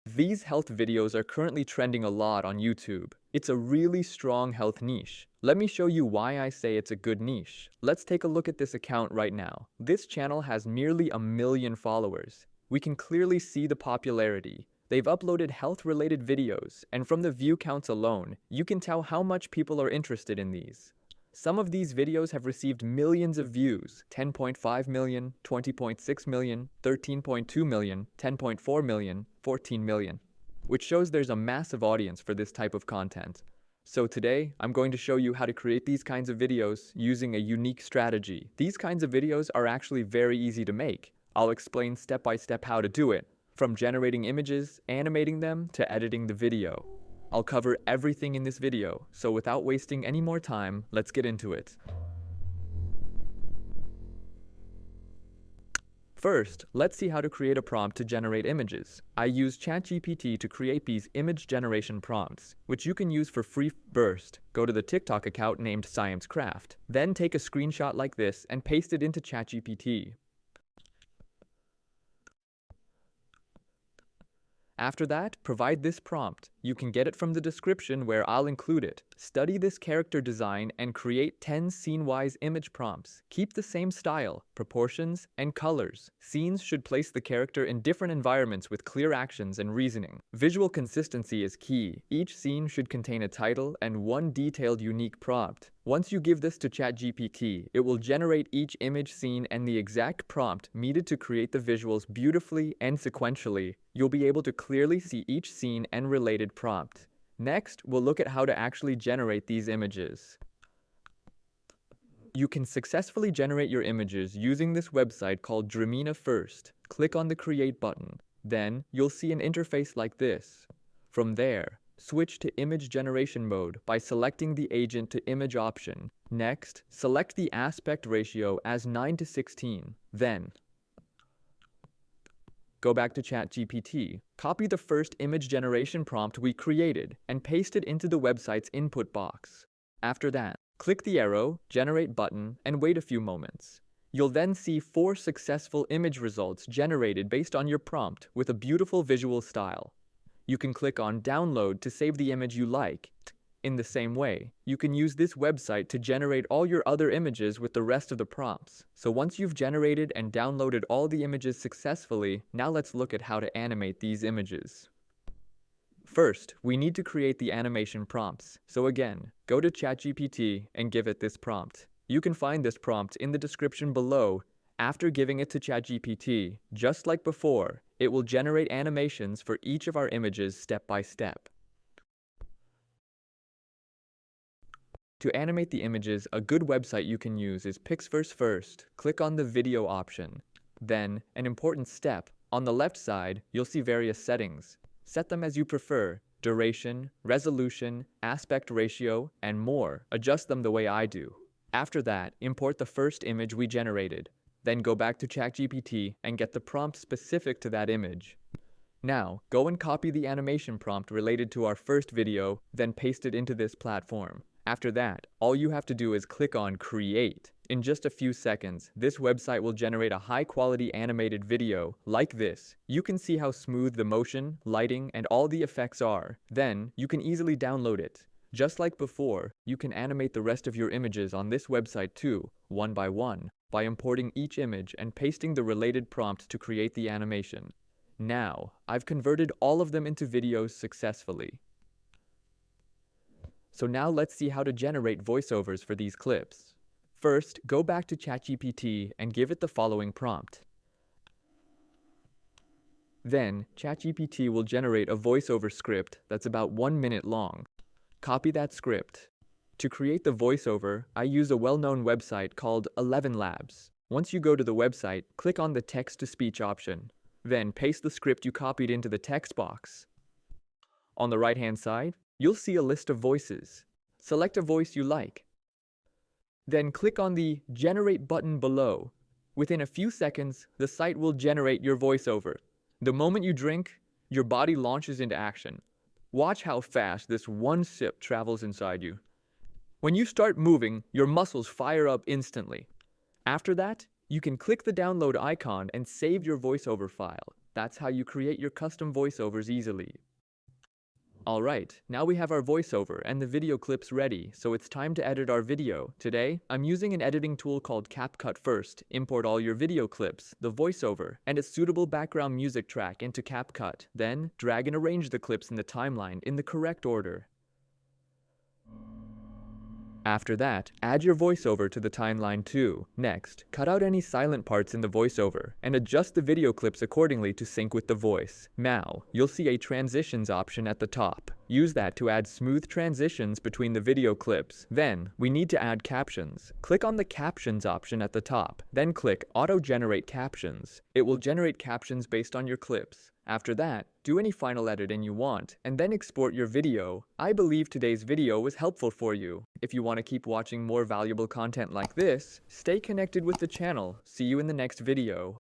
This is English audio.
These health videos are currently trending a lot on YouTube. It's a really strong health niche. Let me show you why I say it's a good niche. Let's take a look at this account right now. This channel has nearly 1 million followers. We can clearly see the popularity. They've uploaded health-related videos, and from the view counts alone, you can tell how much people are interested in these. Some of these videos have received millions of views, 10.5 million, 20.6 million, 13.2 million, 10.4 million, 14 million, which shows there's a massive audience for this type of content. So today, I'm going to show you how to create these kinds of videos using a unique strategy. These kinds of videos are actually very easy to make. I'll explain step by step how to do it, from generating images, animating them, to editing the video. I'll cover everything in this video, so without wasting any more time, let's get into it. First, let's see how to create a prompt to generate images. I use ChatGPT to create these image generation prompts, which you can use for free. First, go to the TikTok account named ScienceCraft. Then take a screenshot like this and paste it into ChatGPT. After that, provide this prompt. You can get it from the description where I'll include it. Study this character design and create 10 scene-wise image prompts. Keep the same style, proportions, and colors. Scenes should place the character in different environments with clear actions and reasoning. Visual consistency is key. Each scene should contain a title and one detailed unique prompt. Once you give this to ChatGPT, it will generate each image, scene, and the exact prompt needed to create the visuals beautifully and sequentially. You'll be able to clearly see each scene and related prompt. Next, we'll look at how to actually generate these images. You can successfully generate your images using this website called Dramina first. Click on the Create button. Then, you'll see an interface like this. From there, switch to image generation mode by selecting the agent to image option. Next, select the aspect ratio as 9:16. Then, go back to ChatGPT, copy the first image generation prompt we created, and paste it into the website's input box. After that, click the arrow, Generate button, and wait a few moments. You'll then see 4 successful image results generated based on your prompt with a beautiful visual style. You can click on Download to save the image you like. In the same way, you can use this website to generate all your other images with the rest of the prompts. So once you've generated and downloaded all the images successfully, now let's look at how to animate these images. First, we need to create the animation prompts. So again, go to ChatGPT and give it this prompt. You can find this prompt in the description below. After giving it to ChatGPT, just like before, it will generate animations for each of our images step by step. To animate the images, a good website you can use is Pixverse first. Click on the video option. Then, an important step, on the left side, you'll see various settings. Set them as you prefer: duration, resolution, aspect ratio, and more. Adjust them the way I do. After that, import the first image we generated. Then go back to ChatGPT and get the prompt specific to that image. Now, go and copy the animation prompt related to our first video, then paste it into this platform. After that, all you have to do is click on Create. In just a few seconds, this website will generate a high-quality animated video like this. You can see how smooth the motion, lighting, and all the effects are. Then, you can easily download it. Just like before, you can animate the rest of your images on this website too, one by importing each image and pasting the related prompt to create the animation. Now, I've converted all of them into videos successfully. So now let's see how to generate voiceovers for these clips. First, go back to ChatGPT and give it the following prompt. Then, ChatGPT will generate a voiceover script that's about 1 minute long. Copy that script. To create the voiceover, I use a well-known website called 11 Labs. Once you go to the website, click on the text-to-speech option. Then paste the script you copied into the text box. On the right-hand side, you'll see a list of voices. Select a voice you like. Then click on the Generate button below. Within a few seconds, the site will generate your voiceover. The moment you drink, your body launches into action. Watch how fast this one sip travels inside you. When you start moving, your muscles fire up instantly. After that, you can click the download icon and save your voiceover file. That's how you create your custom voiceovers easily. Alright, now we have our voiceover and the video clips ready, so it's time to edit our video. Today, I'm using an editing tool called CapCut. First, import all your video clips, the voiceover, and its suitable background music track into CapCut. Then, drag and arrange the clips in the timeline in the correct order. After that, add your voiceover to the timeline too. Next, cut out any silent parts in the voiceover, and adjust the video clips accordingly to sync with the voice. Now, you'll see a transitions option at the top. Use that to add smooth transitions between the video clips. Then, we need to add captions. Click on the captions option at the top, then click auto-generate captions. It will generate captions based on your clips. After that, do any final editing you want, and then export your video. I believe today's video was helpful for you. If you want to keep watching more valuable content like this, stay connected with the channel. See you in the next video.